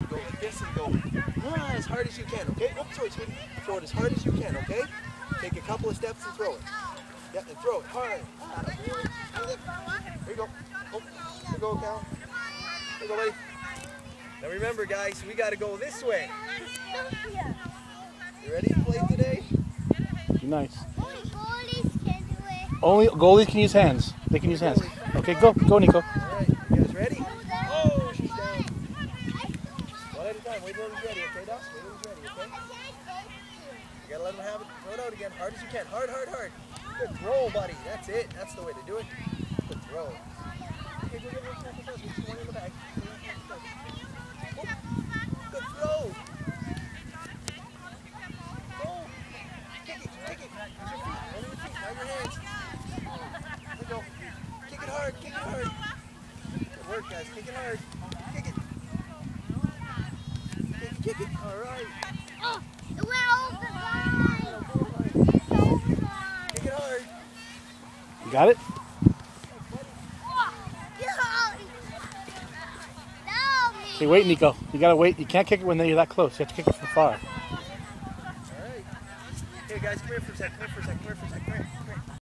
go like this and go as hard as you can, okay? Oops, sorry, sweetie. Throw it as hard as you can, okay? Take a couple of steps and throw it. Yeah, and throw it hard. There you go. Oh, there you go, Cal. There you go, buddy. Now remember, guys, we got to go this way. You ready to play today? Nice. Only goalies can do it. Only goalies can use hands. They can use hands. Okay, go, Nico. All right, you guys ready? Oh, she's down. One at a time. Wait till he's ready, okay, Dust? Wait till he's ready, okay? You gotta let him have it. Throw it out again, hard as you can. Hard, hard, hard. Good throw, buddy. That's it. That's the way to do it. Good throw. Okay, go, go. Just one in the bag. Oh, good throw. Oh, kick it. Use your feet. Only your feet, not your hands. There we go. Kick it hard. Kick it hard. Good work, guys. Kick it hard. Kick it. Kick it. All right. Oh, it went over the line. Kick it hard. You got it? Hey, wait, Nico. You gotta wait. You can't kick it when you're that close. You have to kick it from far. All right. Hey, guys, come here for a sec. Come here for a sec. Come here for a sec. Come here.